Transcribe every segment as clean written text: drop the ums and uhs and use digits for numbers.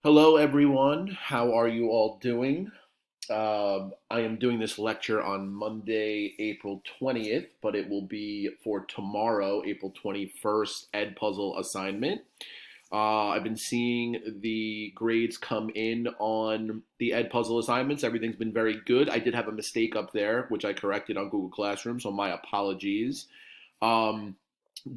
Hello, everyone. How are you all doing? I am doing this lecture on Monday, April 20th, but it will be for tomorrow, April 21st, Ed Puzzle assignment. I've been seeing the grades come in on the Ed Puzzle assignments. Everything's been very good. I did have a mistake up there, which I corrected on Google Classroom, so my apologies. Um,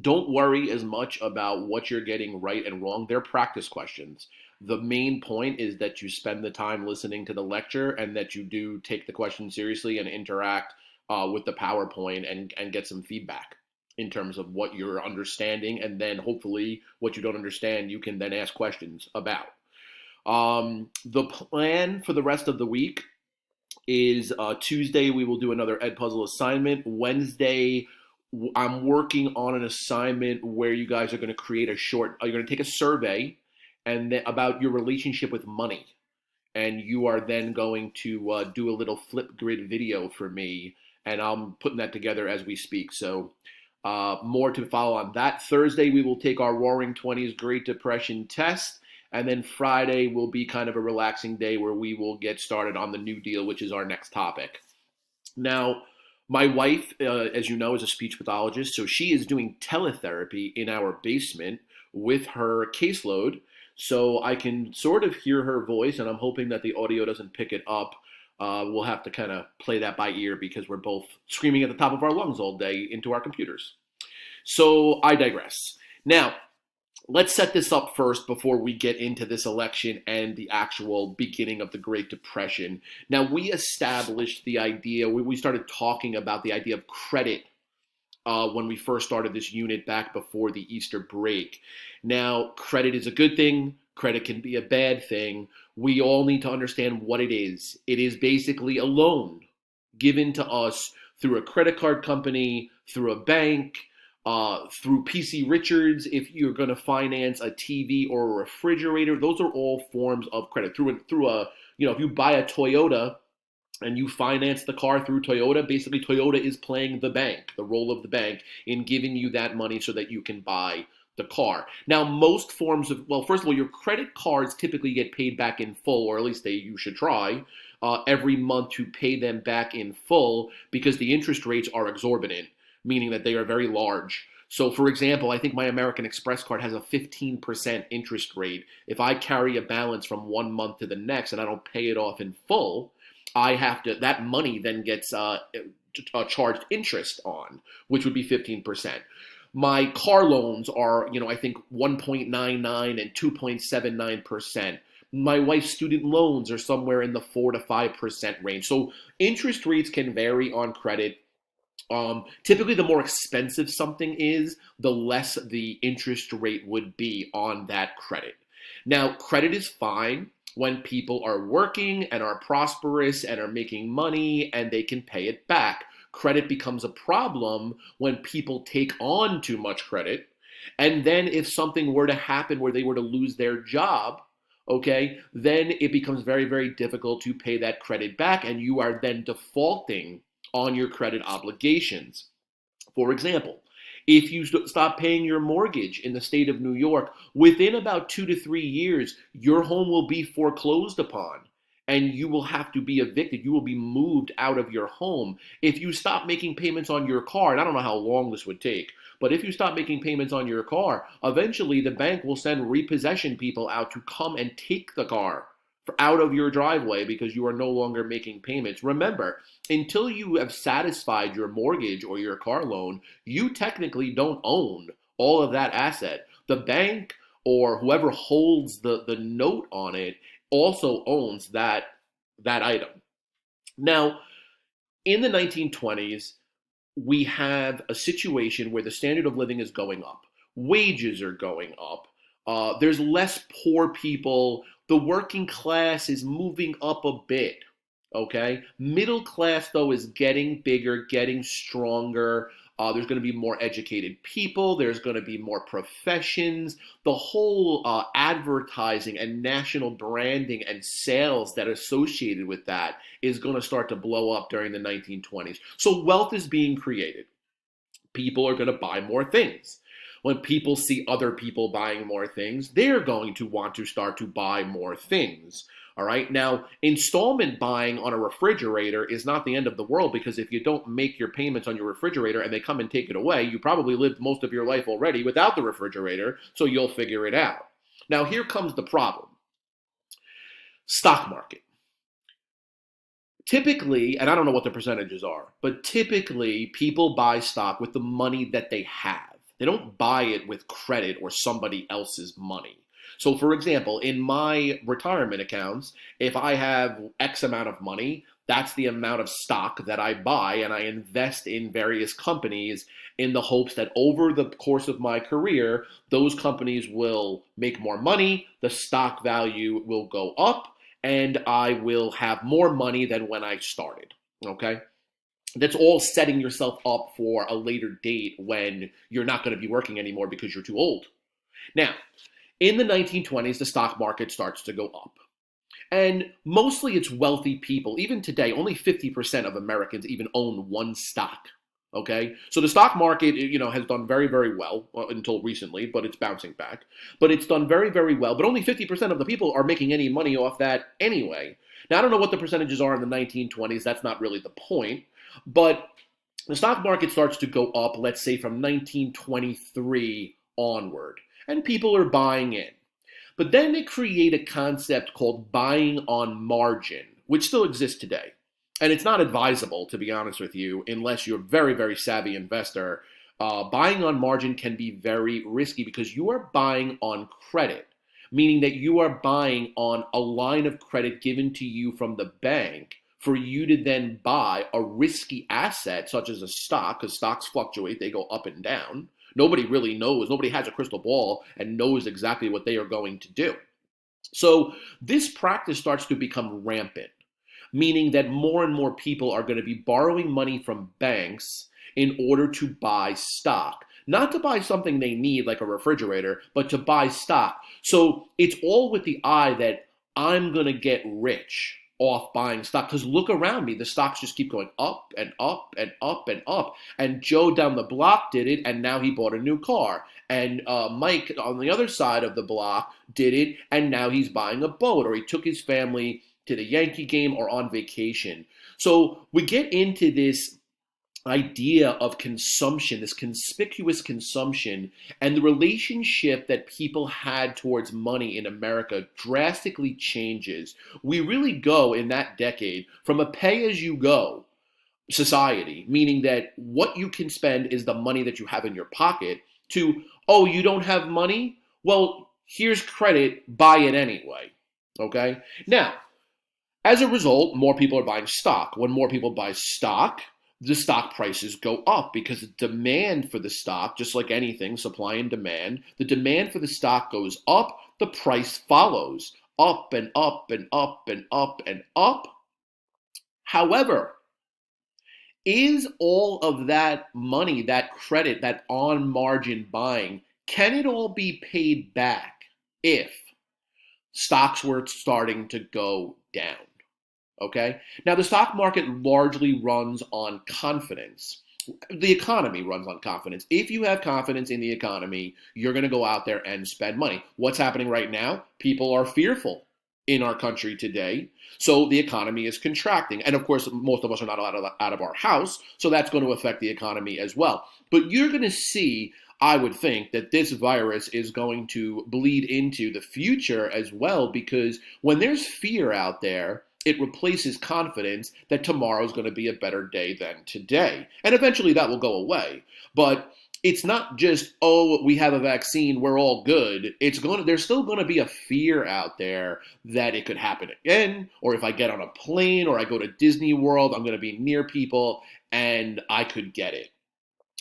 don't worry as much about what you're getting right and wrong. They're practice questions. The main point is that you spend the time listening to the lecture and that you do take the question seriously and interact with the PowerPoint and get some feedback in terms of what you're understanding. And then hopefully what you don't understand, you can then ask questions about. The plan for the rest of the week is Tuesday, we will do another Ed Puzzle assignment. Wednesday, I'm working on an assignment where you guys are going to create you're going to take a survey about your relationship with money. And you are then going to do a little flip grid video for me. And I'm putting that together as we speak. So more to follow on that. Thursday, we will take our Roaring 20s Great Depression test. And then Friday will be kind of a relaxing day where we will get started on the New Deal, which is our next topic. Now, my wife, as you know, is a speech pathologist, so she is doing teletherapy in our basement with her caseload, so I can sort of hear her voice, and I'm hoping that the audio doesn't pick it up. We'll have to kind of play that by ear because we're both screaming at the top of our lungs all day into our computers. So I digress. Now, let's set this up first before we get into this election and the actual beginning of the Great Depression. Now, we established the idea, we started talking about the idea of credit when we first started this unit back before the Easter break. Now, credit is a good thing. Credit can be a bad thing. We all need to understand what it is. It is basically a loan given to us through a credit card company, through a bank, through PC Richards, if you're going to finance a TV or a refrigerator. Those are all forms of credit. If you buy a Toyota and you finance the car through Toyota, basically Toyota is playing the role of the bank in giving you that money so that you can buy the car. Now, first of all, your credit cards typically get paid back in full, or at least you should try, every month to pay them back in full because the interest rates are exorbitant, meaning that they are very large. So, for example, I think my American Express card has a 15% interest rate. If I carry a balance from one month to the next and I don't pay it off in full, that money then gets charged interest on, which would be 15%. My car loans are, I think 1.99 and 2.79%. My wife's student loans are somewhere in the 4 to 5% range. So interest rates can vary on credit. Typically, the more expensive something is, the less the interest rate would be on that credit. Now, credit is fine when people are working and are prosperous and are making money and they can pay it back. Credit becomes a problem when people take on too much credit. And then if something were to happen where they were to lose their job, okay, then it becomes very, very difficult to pay that credit back, and you are then defaulting on your credit obligations. For example, if you stop paying your mortgage in the state of New York, within about 2 to 3 years, your home will be foreclosed upon and you will have to be evicted. You will be moved out of your home. If you stop making payments on your car, and I don't know how long this would take, but if you stop making payments on your car, eventually the bank will send repossession people out to come and take the car out of your driveway because you are no longer making payments. Remember, until you have satisfied your mortgage or your car loan, you technically don't own all of that asset. The bank or whoever holds the note on it also owns that item. Now, in the 1920s, we have a situation where the standard of living is going up. Wages are going up. There's less poor people. The working class is moving up a bit. Okay? Middle class, though, is getting bigger, getting stronger. There's going to be more educated people. There's going to be more professions. The whole advertising and national branding and sales that are associated with that is going to start to blow up during the 1920s. So wealth is being created. People are going to buy more things. When people see other people buying more things, they're going to want to start to buy more things. All right. Now, installment buying on a refrigerator is not the end of the world, because if you don't make your payments on your refrigerator and they come and take it away, you probably lived most of your life already without the refrigerator, so you'll figure it out. Now, here comes the problem. Stock market. Typically, and I don't know what the percentages are, but typically people buy stock with the money that they have. They don't buy it with credit or somebody else's money. So, for example, in my retirement accounts, if I have X amount of money, that's the amount of stock that I buy, and I invest in various companies in the hopes that over the course of my career, those companies will make more money, the stock value will go up, and I will have more money than when I started. Okay? That's all setting yourself up for a later date when you're not going to be working anymore because you're too old. Now, in the 1920s, the stock market starts to go up. And mostly it's wealthy people. Even today, only 50% of Americans even own one stock. Okay, so the stock market, has done very, very well until recently, but it's bouncing back. But it's done very, very well. But only 50% of the people are making any money off that anyway. Now, I don't know what the percentages are in the 1920s. That's not really the point. But the stock market starts to go up, let's say from 1923 onward, and people are buying in. But then they create a concept called buying on margin, which still exists today. And it's not advisable, to be honest with you, unless you're a very, very savvy investor. Buying on margin can be very risky because you are buying on credit, meaning that you are buying on a line of credit given to you from the bank for you to then buy a risky asset such as a stock, because stocks fluctuate, they go up and down. Nobody really knows. Nobody has a crystal ball and knows exactly what they are going to do. So this practice starts to become rampant, meaning that more and more people are going to be borrowing money from banks in order to buy stock. Not to buy something they need like a refrigerator, but to buy stock. So it's all with the eye that I'm going to get rich off buying stock, because look around me, the stocks just keep going up and up and up and up. And Joe down the block did it, and now he bought a new car. And Mike on the other side of the block did it, and now he's buying a boat, or he took his family to the Yankee game or on vacation. So we get into this idea of consumption, this conspicuous consumption, and the relationship that people had towards money in America drastically changes. We really go in that decade from a pay-as-you-go society, meaning that what you can spend is the money that you have in your pocket, to, oh, you don't have money? Well, here's credit, buy it anyway. Okay? Now, as a result, more people are buying stock. When more people buy stock, the stock prices go up because the demand for the stock, just like anything, supply and demand, the demand for the stock goes up, the price follows up and up and up and up and up. However, is all of that money, that credit, that on margin buying, can it all be paid back if stocks were starting to go down? Okay. Now, the stock market largely runs on confidence. The economy runs on confidence. If you have confidence in the economy, you're going to go out there and spend money. What's happening right now? People are fearful in our country today. So the economy is contracting. And of course, most of us are not allowed out of our house. So that's going to affect the economy as well. But you're going to see, I would think, that this virus is going to bleed into the future as well, because when there's fear out there, it replaces confidence that tomorrow is going to be a better day than today. And eventually that will go away. But it's not just, oh, we have a vaccine, we're all good. There's still going to be a fear out there that it could happen again, or if I get on a plane or I go to Disney World, I'm going to be near people and I could get it.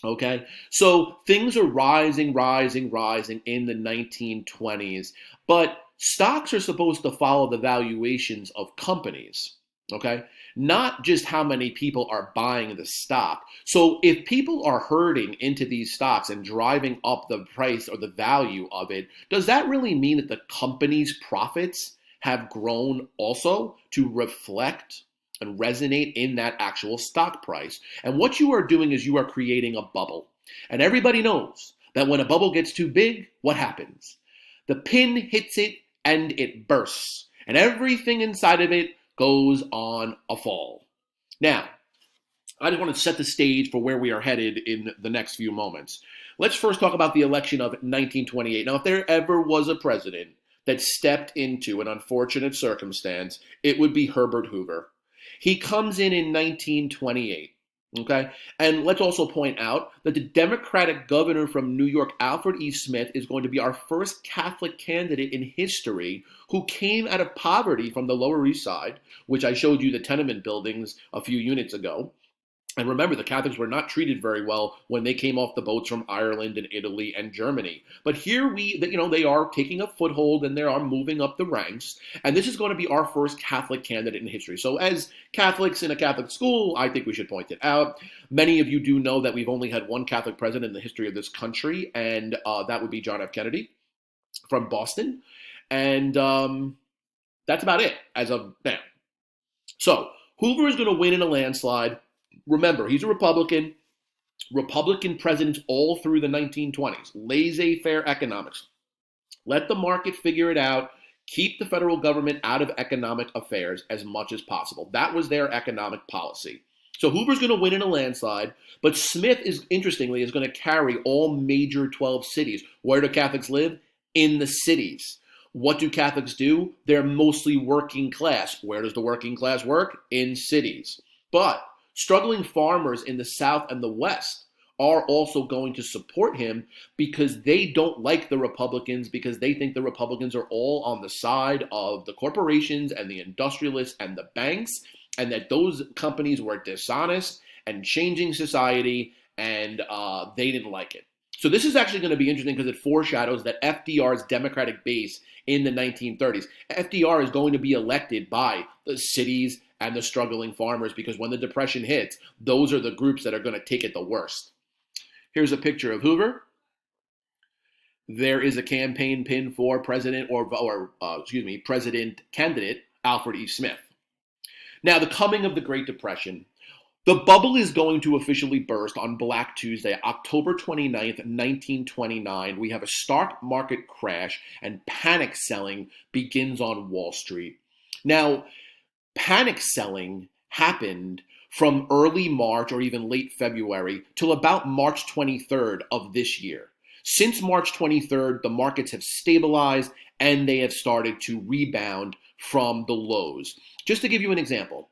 Okay, so things are rising in the 1920s, but stocks are supposed to follow the valuations of companies, okay? Not just how many people are buying the stock. So if people are herding into these stocks and driving up the price or the value of it, does that really mean that the company's profits have grown also to reflect and resonate in that actual stock price? And what you are doing is you are creating a bubble. And everybody knows that when a bubble gets too big, what happens? The pin hits it and it bursts, and everything inside of it goes on a fall. Now, I just want to set the stage for where we are headed in the next few moments. Let's first talk about the election of 1928. Now, if there ever was a president that stepped into an unfortunate circumstance, it would be Herbert Hoover. He comes in 1928. Okay, and let's also point out that the Democratic governor from New York, Alfred E. Smith, is going to be our first Catholic candidate in history who came out of poverty from the Lower East Side, which I showed you the tenement buildings a few units ago. And remember, the Catholics were not treated very well when they came off the boats from Ireland and Italy and Germany. But here they are taking a foothold and they are moving up the ranks. And this is going to be our first Catholic candidate in history. So as Catholics in a Catholic school, I think we should point it out. Many of you do know that we've only had one Catholic president in the history of this country, and that would be John F. Kennedy from Boston. And that's about it as of now. So Hoover is going to win in a landslide. Remember, he's a Republican. Republican presidents all through the 1920s. Laissez-faire economics. Let the market figure it out. Keep the federal government out of economic affairs as much as possible. That was their economic policy. So Hoover's going to win in a landslide, but Smith is going to carry all major 12 cities. Where do Catholics live? In the cities. What do Catholics do? They're mostly working class. Where does the working class work? In cities. But struggling farmers in the South and the West are also going to support him because they don't like the Republicans, because they think the Republicans are all on the side of the corporations and the industrialists and the banks, and that those companies were dishonest and changing society, and they didn't like it. So this is actually going to be interesting because it foreshadows that FDR's Democratic base in the 1930s. FDR is going to be elected by the cities and the struggling farmers, because when the Depression hits, those are the groups that are going to take it the worst. Here's a picture of Hoover. There is a campaign pin for president president candidate Alfred E. Smith. Now, the coming of the Great Depression. The bubble is going to officially burst on Black Tuesday, October 29th, 1929. We have a stock market crash and panic selling begins on Wall Street. Now, panic selling happened from early March or even late February till about March 23rd of this year. Since March 23rd, the markets have stabilized and they have started to rebound from the lows. Just to give you an example,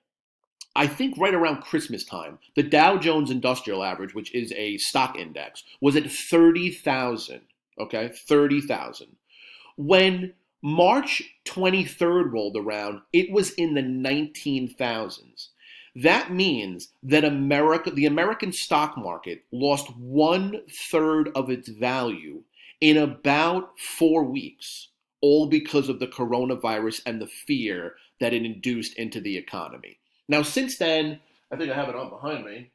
I think right around Christmas time, the Dow Jones Industrial Average, which is a stock index, was at 30,000, okay, 30,000. When March 23rd rolled around, it was in the 19,000s. That means that the American stock market lost 1/3 of its value in about 4 weeks, all because of the coronavirus and the fear that it induced into the economy. Now, since then, I think I have it on behind me.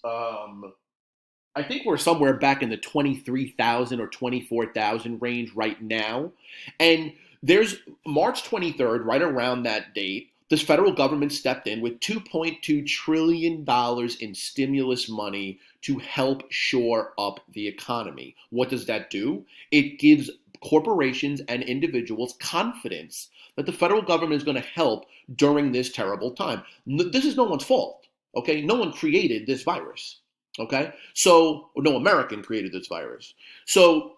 I think we're somewhere back in the 23,000 or 24,000 range right now. And there's March 23rd, right around that date, this federal government stepped in with $2.2 trillion in stimulus money to help shore up the economy. What does that do? It gives corporations and individuals confidence that the federal government is going to help during this terrible time. This is no one's fault, okay? No one created this virus, okay? So, no American created this virus. So,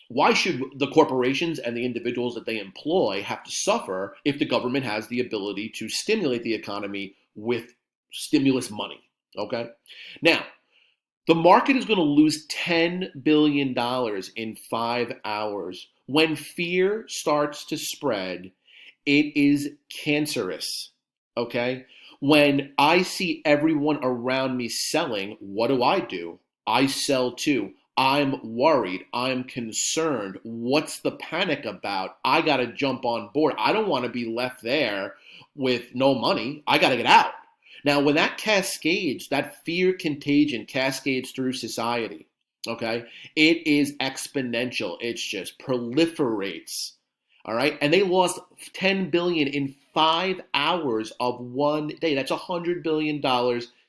why should the corporations and the individuals that they employ have to suffer if the government has the ability to stimulate the economy with stimulus money, okay? Now, the market is going to lose $10 billion in 5 hours. When fear starts to spread, it is cancerous, okay? When I see everyone around me selling, what do? I sell too. I'm worried. I'm concerned. What's the panic about? I got to jump on board. I don't want to be left there with no money. I got to get out. Now, when that cascades, that fear contagion cascades through society, okay, it is exponential. It just proliferates, all right? And they lost $10 billion in 5 hours of one day. That's $100 billion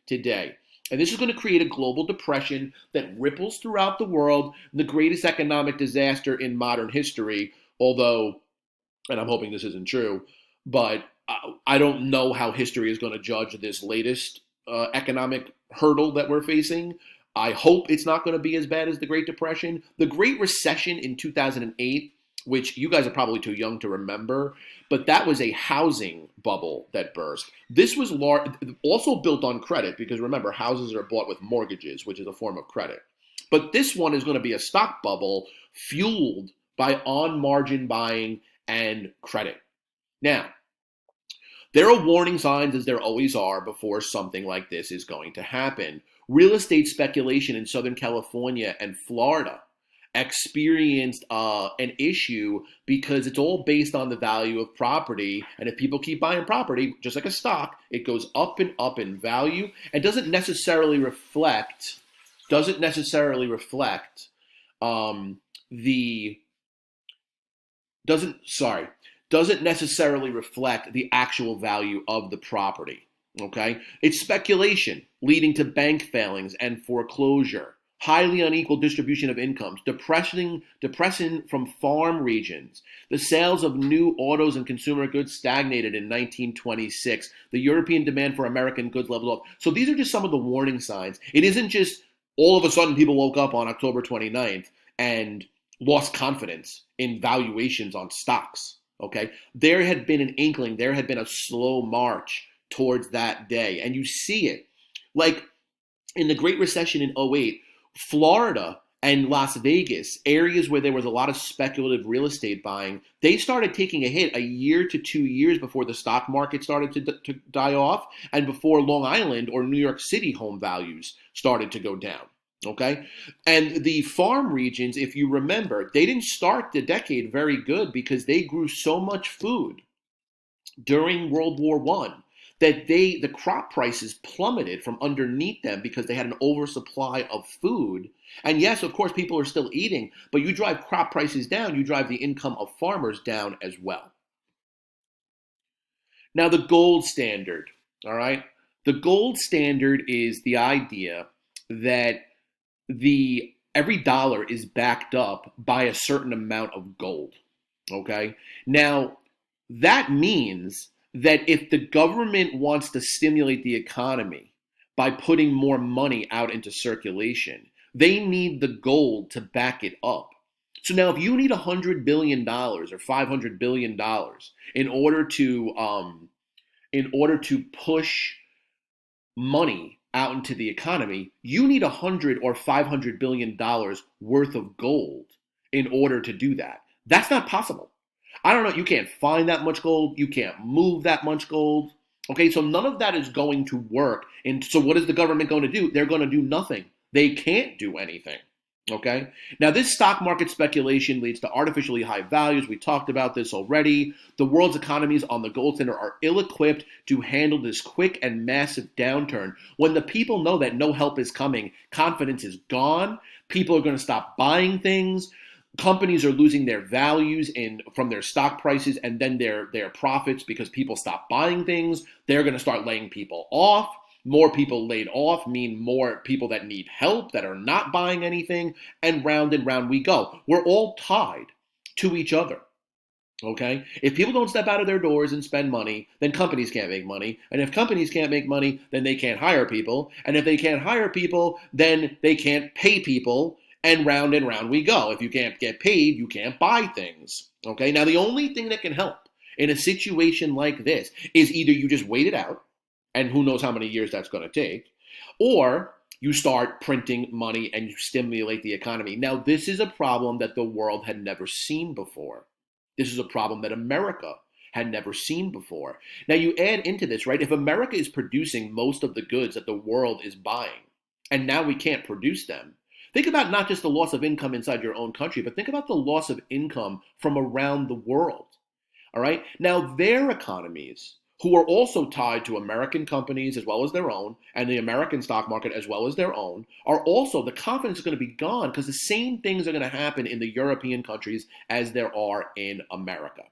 today. And this is going to create a global depression that ripples throughout the world, the greatest economic disaster in modern history, although, and I'm hoping this isn't true, but I don't know how history is going to judge this latest economic hurdle that we're facing. I hope it's not going to be as bad as the Great Depression. The Great Recession in 2008, which you guys are probably too young to remember, but that was a housing bubble that burst. This was also built on credit because remember, houses are bought with mortgages, which is a form of credit. But this one is going to be a stock bubble fueled by on margin buying and credit. Now, there are warning signs, as there always are, before something like this is going to happen. Real estate speculation in Southern California and Florida experienced an issue because it's all based on the value of property. And if people keep buying property, just like a stock, it goes up and up in value and doesn't necessarily reflect the doesn't necessarily reflect the actual value of the property. Okay? It's speculation leading to bank failings and foreclosure, highly unequal distribution of incomes, depression from farm regions. The sales of new autos and consumer goods stagnated in 1926. The European demand for American goods leveled off. So these are just some of the warning signs. It isn't just all of a sudden people woke up on October 29th and lost confidence in valuations on stocks. Okay, there had been an inkling, there had been a slow march towards that day, and you see it. Like in the Great Recession in '08, Florida and Las Vegas, areas where there was a lot of speculative real estate buying, they started taking a hit a year to 2 years before the stock market started to die off, and before Long Island or New York City home values started to go down. Okay. And the farm regions, if you remember, they didn't start the decade very good because they grew so much food during World War I that the crop prices plummeted from underneath them because they had an oversupply of food. And yes, of course, people are still eating, but you drive crop prices down, you drive the income of farmers down as well. Now, the gold standard, all right? The gold standard is the idea that the every dollar is backed up by a certain amount of gold. Okay? Now, that means that if the government wants to stimulate the economy by putting more money out into circulation, they need the gold to back it up. So now if you need $100 billion or $500 billion in order to push money out into the economy, you need $100 or $500 billion worth of gold in order to do that. That's not possible. I don't know. You can't find that much gold. You can't move that much gold. Okay, so none of that is going to work. And so what is the government going to do? They're going to do nothing. They can't do anything. Okay. Now, this stock market speculation leads to artificially high values. We talked about this already. The world's economies on the gold standard are ill-equipped to handle this quick and massive downturn. When the people know that no help is coming, confidence is gone. People are going to stop buying things. Companies are losing their values from their stock prices and then their profits because people stop buying things. They're going to start laying people off. More people laid off mean more people that need help, that are not buying anything, and round we go. We're all tied to each other, okay? If people don't step out of their doors and spend money, then companies can't make money. And if companies can't make money, then they can't hire people. And if they can't hire people, then they can't pay people, and round we go. If you can't get paid, you can't buy things, okay? Now, the only thing that can help in a situation like this is either you just wait it out, and who knows how many years that's going to take, or you start printing money and you stimulate the economy. Now, this is a problem that the world had never seen before. This is a problem that America had never seen before. Now, you add into this, right? If America is producing most of the goods that the world is buying, and now we can't produce them, think about not just the loss of income inside your own country, but think about the loss of income from around the world. All right? Now, their economies, who are also tied to American companies as well as their own, and the American stock market as well as their own, are also, the confidence is going to be gone because the same things are going to happen in the European countries as there are in America.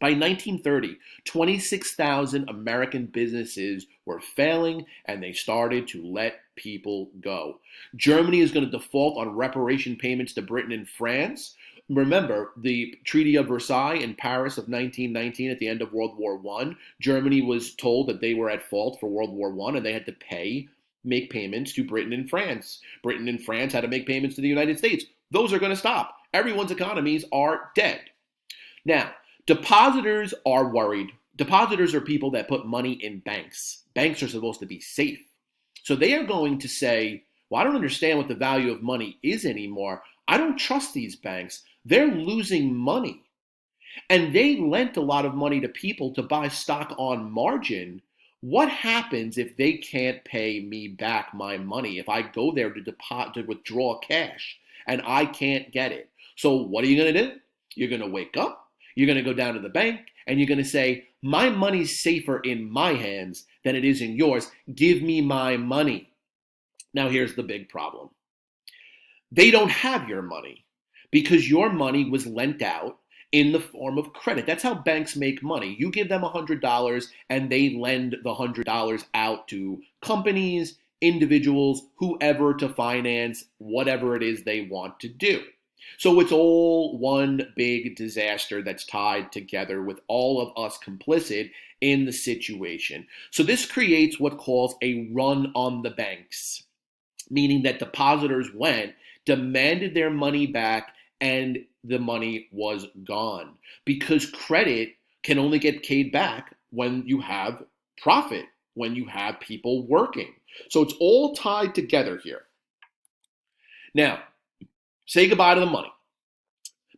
By 1930, 26,000 American businesses were failing and they started to let people go. Germany is going to default on reparation payments to Britain and France. Remember the Treaty of Versailles in Paris of 1919 at the end of World War I. Germany was told that they were at fault for World War I and they had to make payments to Britain and France. Britain and France had to make payments to the United States. Those are going to stop. Everyone's economies are dead. Now, depositors are worried. Depositors are people that put money in banks. Banks are supposed to be safe. So they are going to say, well, I don't understand what the value of money is anymore. I don't trust these banks. They're losing money. And they lent a lot of money to people to buy stock on margin. What happens if they can't pay me back my money? If I go there to withdraw cash and I can't get it? So what are you going to do? You're going to wake up. You're going to go down to the bank and you're going to say, my money's safer in my hands than it is in yours. Give me my money. Now here's the big problem. They don't have your money because your money was lent out in the form of credit. That's how banks make money. You give them $100 and they lend the $100 out to companies, individuals, whoever to finance whatever it is they want to do. So it's all one big disaster that's tied together with all of us complicit in the situation. So this creates what calls a run on the banks, meaning that depositors went, demanded their money back, and the money was gone. Because credit can only get paid back when you have profit, when you have people working. So it's all tied together here. Now, say goodbye to the money.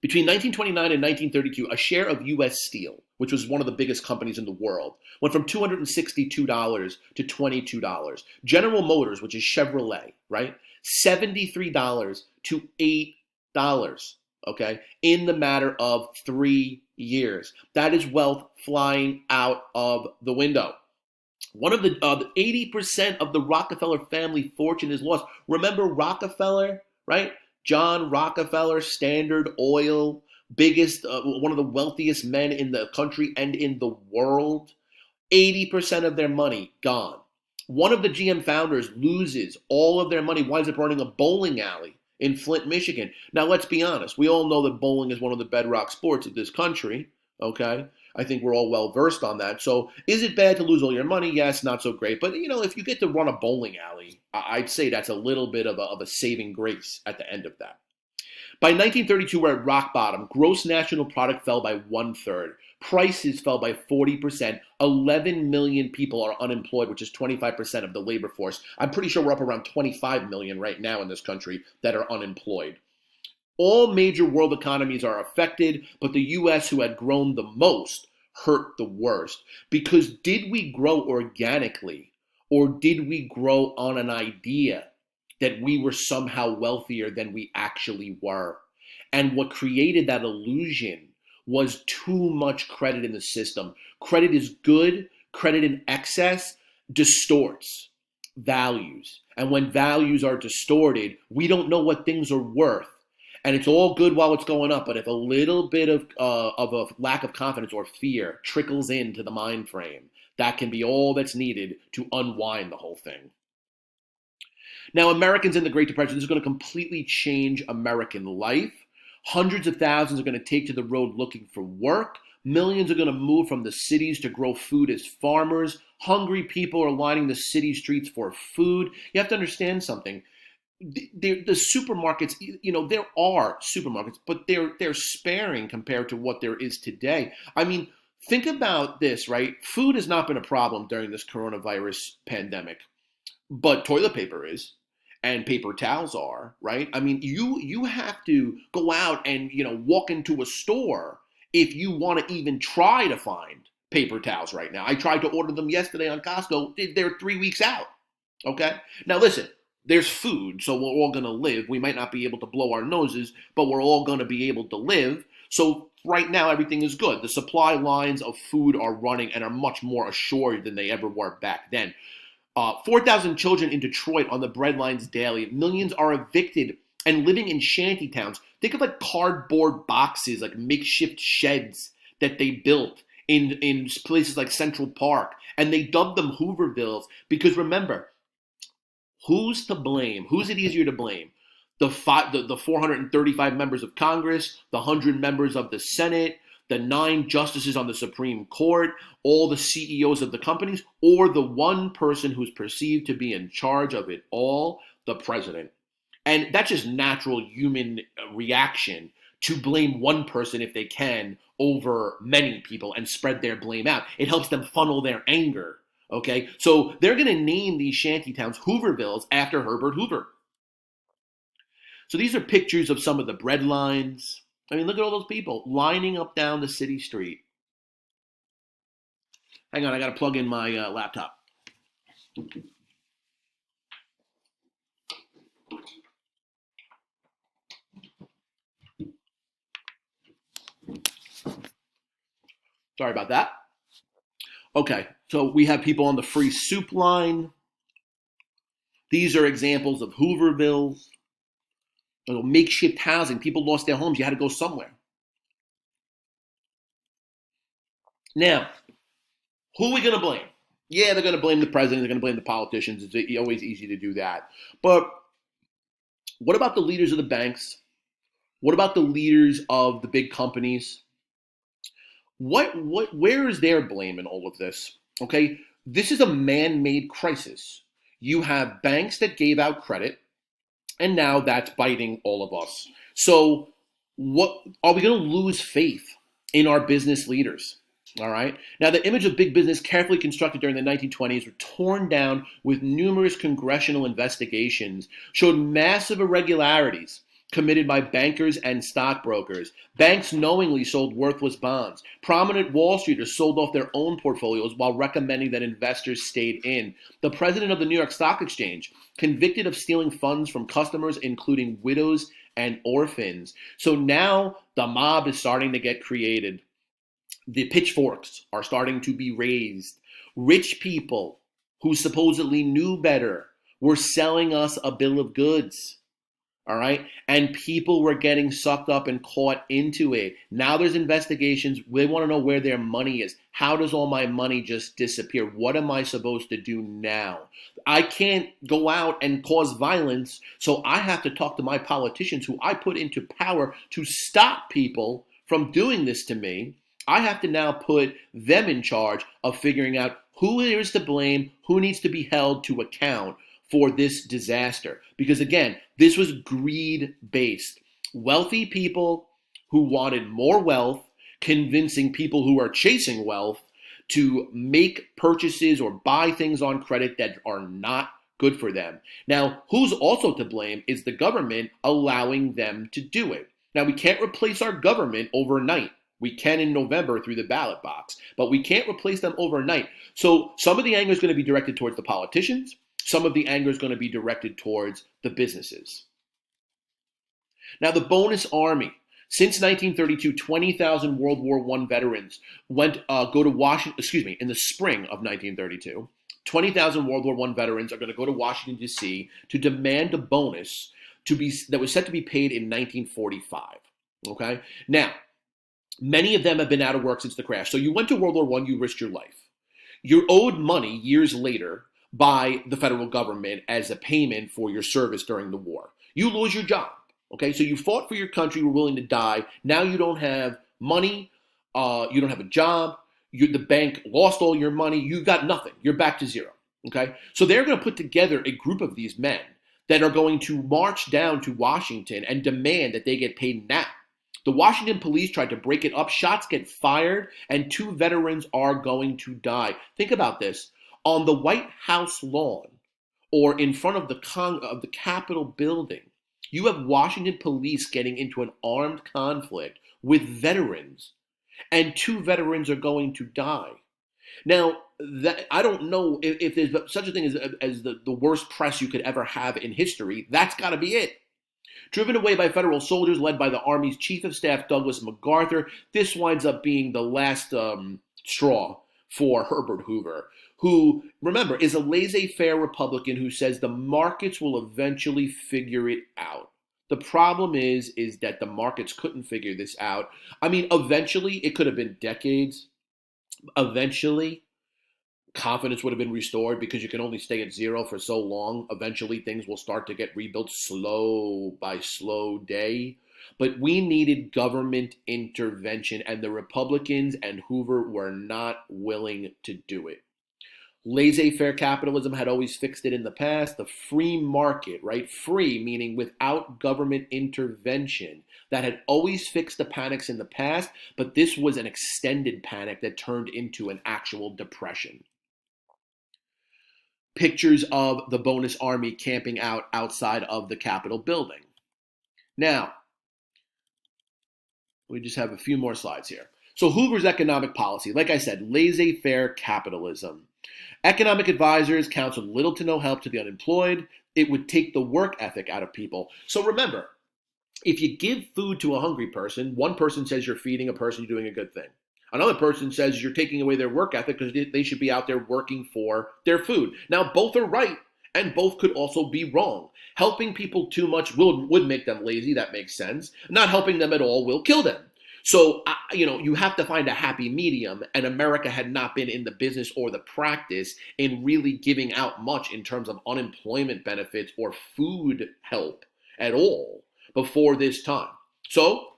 Between 1929 and 1932, a share of U.S. Steel, which was one of the biggest companies in the world, went from $262 to $22. General Motors, which is Chevrolet, right? $73 to $8, okay, in the matter of 3 years. That is wealth flying out of the window. One of the 80% of the Rockefeller family fortune is lost. Remember Rockefeller, right? John Rockefeller, Standard Oil, biggest, one of the wealthiest men in the country and in the world. 80% of their money gone. One of the GM founders loses all of their money, winds up running a bowling alley in Flint, Michigan. Now, let's be honest. We all know that bowling is one of the bedrock sports of this country, okay? I think we're all well versed on that. So is it bad to lose all your money? Yes, not so great. But, you know, if you get to run a bowling alley, I'd say that's a little bit of a saving grace at the end of that. By 1932, we're at rock bottom. Gross national product fell by 1/3. Prices fell by 40%. 11 million people are unemployed, which is 25% of the labor force. I'm pretty sure we're up around 25 million right now in this country that are unemployed. All major world economies are affected, but the U.S., who had grown the most, hurt the worst. Because did we grow organically, or did we grow on an idea that we were somehow wealthier than we actually were? And what created that illusion was too much credit in the system. Credit is good. Credit in excess distorts values. And when values are distorted, we don't know what things are worth. And it's all good while it's going up, but if a little bit of a lack of confidence or fear trickles into the mind frame, that can be all that's needed to unwind the whole thing. Now, Americans in the Great Depression, this is going to completely change American life. Hundreds of thousands are going to take to the road looking for work. Millions are going to move from the cities to grow food as farmers. Hungry people are lining the city streets for food. You have to understand something. The supermarkets, you know, there are supermarkets, but they're sparing compared to what there is today. I mean, think about this, right? Food has not been a problem during this coronavirus pandemic, but toilet paper is, and paper towels are, right? I mean, you have to go out and, you know, walk into a store if you want to even try to find paper towels right now. I tried to order them yesterday on Costco. They're 3 weeks out, okay? Now, listen. There's food, so we're all going to live. We might not be able to blow our noses, but we're all going to be able to live. So right now, everything is good. The supply lines of food are running and are much more assured than they ever were back then. 4,000 children in Detroit on the breadlines daily. Millions are evicted and living in shanty towns. Think of like cardboard boxes, like makeshift sheds that they built in places like Central Park. And they dubbed them Hoovervilles because remember, Who's to blame? Who's it easier to blame? The 435 members of Congress, the 100 members of the Senate, the 9 justices on the Supreme Court, all the CEOs of the companies, or the one person who's perceived to be in charge of it all, the president. And that's just natural human reaction to blame one person if they can over many people and spread their blame out. It helps them funnel their anger. Okay, so they're going to name these shanty towns Hoovervilles after Herbert Hoover. So these are pictures of some of the bread lines. I mean, look at all those people lining up down the city street. Hang on, I got to plug in my laptop. Sorry about that. Okay, so we have people on the free soup line. These are examples of Hoovervilles. Makeshift housing. People lost their homes. You had to go somewhere. Now, who are we going to blame? Yeah, they're going to blame the president. They're going to blame the politicians. It's always easy to do that. But what about the leaders of the banks? What about the leaders of the big companies? Where is their blame in all of this? Okay, this is a man-made crisis. You have banks that gave out credit, and now that's biting all of us. So what are we going to lose faith in our business leaders? All right. Now, the image of big business carefully constructed during the 1920s were torn down with numerous congressional investigations, showed massive irregularities committed by bankers and stockbrokers. Banks knowingly sold worthless bonds. Prominent Wall Streeters sold off their own portfolios while recommending that investors stayed in. The president of the New York Stock Exchange, convicted of stealing funds from customers, including widows and orphans. So now the mob is starting to get created. The pitchforks are starting to be raised. Rich people who supposedly knew better were selling us a bill of goods. All right. And people were getting sucked up and caught into it. Now there's investigations. They want to know where their money is. How does all my money just disappear? What am I supposed to do now? I can't go out and cause violence. So I have to talk to my politicians who I put into power to stop people from doing this to me. I have to now put them in charge of figuring out who is to blame, who needs to be held to account for this disaster. Because again, this was greed-based. Wealthy people who wanted more wealth, convincing people who are chasing wealth to make purchases or buy things on credit that are not good for them. Now, who's also to blame is the government allowing them to do it. Now, we can't replace our government overnight. We can in November through the ballot box, but we can't replace them overnight. So some of the anger is going to be directed towards the politicians. Some of the anger is going to be directed towards the businesses. Now, the bonus army. Since 1932, 20,000 World War I veterans go to Washington. In the spring of 1932, 20,000 World War I veterans are going to go to Washington D.C. to demand a bonus that was set to be paid in 1945. Okay. Now, many of them have been out of work since the crash. So you went to World War I. You risked your life. You're owed money years later by the federal government as a payment for your service during the war. You lose your job. Okay, so you fought for your country, were willing to die. Now you don't have money. You don't have a job. The bank lost all your money. You got nothing. You're back to zero. Okay, so they're going to put together a group of these men that are going to march down to Washington and demand that they get paid now. The Washington police tried to break it up. Shots get fired, and 2 veterans are going to die. Think about this. On the White House lawn or in front of the Capitol building, you have Washington police getting into an armed conflict with veterans, and 2 veterans are going to die. Now, I don't know if there's such a thing as the worst press you could ever have in history. That's got to be it. Driven away by federal soldiers led by the Army's Chief of Staff, Douglas MacArthur, this winds up being the last straw for Herbert Hoover, who, remember, is a laissez-faire Republican who says the markets will eventually figure it out. The problem is that the markets couldn't figure this out. I mean, eventually, it could have been decades. Eventually, confidence would have been restored because you can only stay at zero for so long. Eventually, things will start to get rebuilt slow by slow day. But we needed government intervention, and the Republicans and Hoover were not willing to do it. Laissez-faire capitalism had always fixed it in the past. The free market, right? Free, meaning without government intervention, that had always fixed the panics in the past, but this was an extended panic that turned into an actual depression. Pictures of the bonus army camping out outside of the Capitol building. Now, we just have a few more slides here. So Hoover's economic policy, like I said, laissez-faire capitalism. Economic advisors counseled little to no help to the unemployed. It would take the work ethic out of people. So remember, if you give food to a hungry person, one person says you're feeding a person, you're doing a good thing. Another person says you're taking away their work ethic because they should be out there working for their food. Now, both are right, and both could also be wrong. Helping people too much would make them lazy. That makes sense. Not helping them at all will kill them. So, you have to find a happy medium, and America had not been in the business or the practice in really giving out much in terms of unemployment benefits or food help at all before this time. So,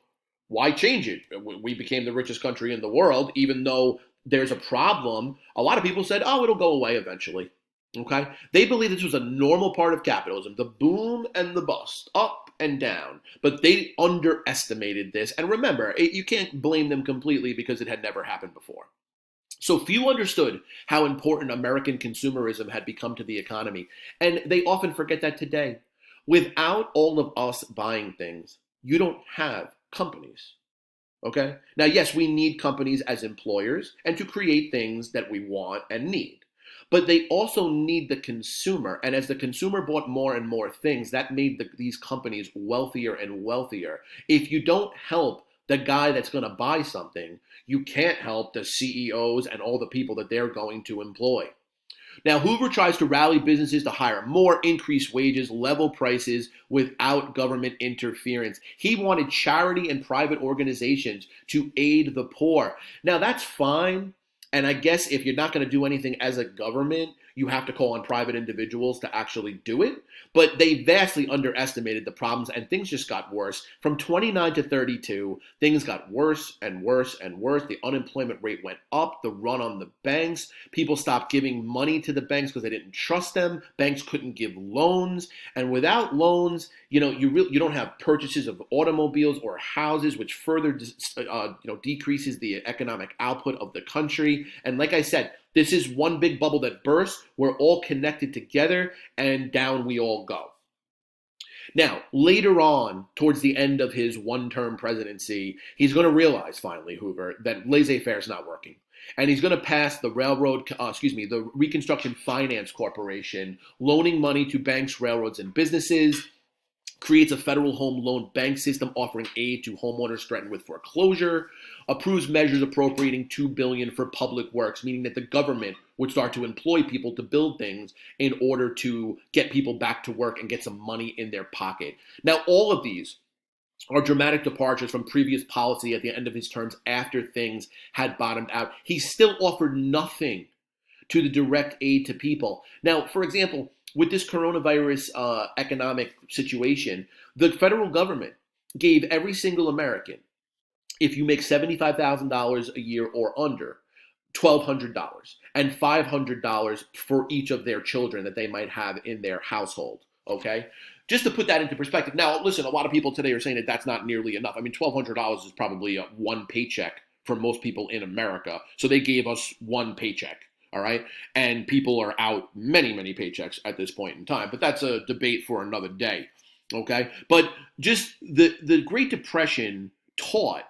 why change it? We became the richest country in the world, even though there's a problem. A lot of people said, oh, it'll go away eventually. Okay? They believed this was a normal part of capitalism, the boom and the bust, up and down. But they underestimated this. And remember, you can't blame them completely because it had never happened before. So few understood how important American consumerism had become to the economy. And they often forget that today. Without all of us buying things, you don't have companies. Okay? Now, yes, we need companies as employers and to create things that we want and need. But they also need the consumer. And as the consumer bought more and more things, that made these companies wealthier and wealthier. If you don't help the guy that's going to buy something, you can't help the CEOs and all the people that they're going to employ. Now, Hoover tries to rally businesses to hire more, increase wages, level prices without government interference. He wanted charity and private organizations to aid the poor. Now, that's fine. And I guess if you're not going to do anything as a government, you have to call on private individuals to actually do it. But they vastly underestimated the problems, and things just got worse. From 29 to 32, things got worse and worse and worse. The unemployment rate went up, the run on the banks. People stopped giving money to the banks because they didn't trust them. Banks couldn't give loans. And without loans, you don't have purchases of automobiles or houses, which further decreases the economic output of the country. And like I said, this is one big bubble that bursts. We're all connected together, and down we all go. Now, later on, towards the end of his one-term presidency, he's going to realize, finally, Hoover, that laissez-faire is not working. And he's going to pass the the Reconstruction Finance Corporation, loaning money to banks, railroads, and businesses. Creates a federal home loan bank system offering aid to homeowners threatened with foreclosure, approves measures appropriating $2 billion for public works, meaning that the government would start to employ people to build things in order to get people back to work and get some money in their pocket. Now, all of these are dramatic departures from previous policy at the end of his terms after things had bottomed out. He still offered nothing to the direct aid to people. Now, for example, with this coronavirus economic situation, the federal government gave every single American, if you make $75,000 a year or under, $1,200 and $500 for each of their children that they might have in their household. Okay? Just to put that into perspective. Now, listen, a lot of people today are saying that that's not nearly enough. I mean, $1,200 is probably one paycheck for most people in America. So they gave us one paycheck. All right. And people are out many, many paychecks at this point in time. But that's a debate for another day. OK, but just the Great Depression taught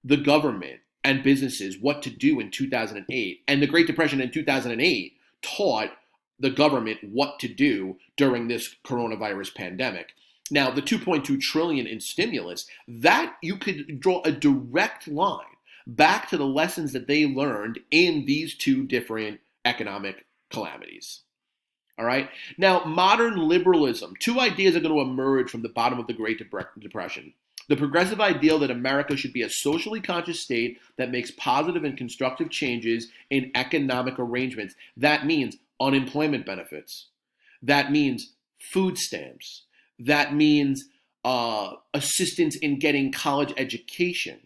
the government and businesses what to do in 2008. And the Great Depression in 2008 taught the government what to do during this coronavirus pandemic. Now, the $2.2 trillion in stimulus, that you could draw a direct line back to the lessons that they learned in these two different economic calamities. All right. Now, modern liberalism. Two ideas are going to emerge from the bottom of the Great Depression. The progressive ideal that America should be a socially conscious state that makes positive and constructive changes in economic arrangements. That means unemployment benefits. That means food stamps. That means assistance in getting college education.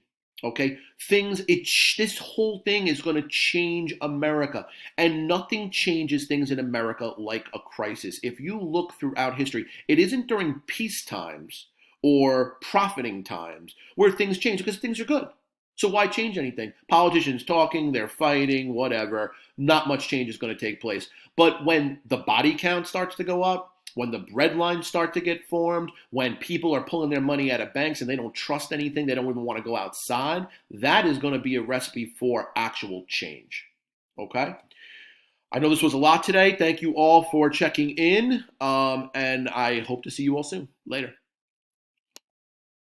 Okay, this whole thing is going to change America, and nothing changes things in America like a crisis. If you look throughout history, it isn't during peace times or profiting times where things change because things are good. So why change anything? Politicians talking, they're fighting, whatever. Not much change is going to take place. But when the body count starts to go up, when the bread lines start to get formed, when people are pulling their money out of banks and they don't trust anything, they don't even want to go outside, that is going to be a recipe for actual change. Okay? I know this was a lot today. Thank you all for checking in, and I hope to see you all soon. Later.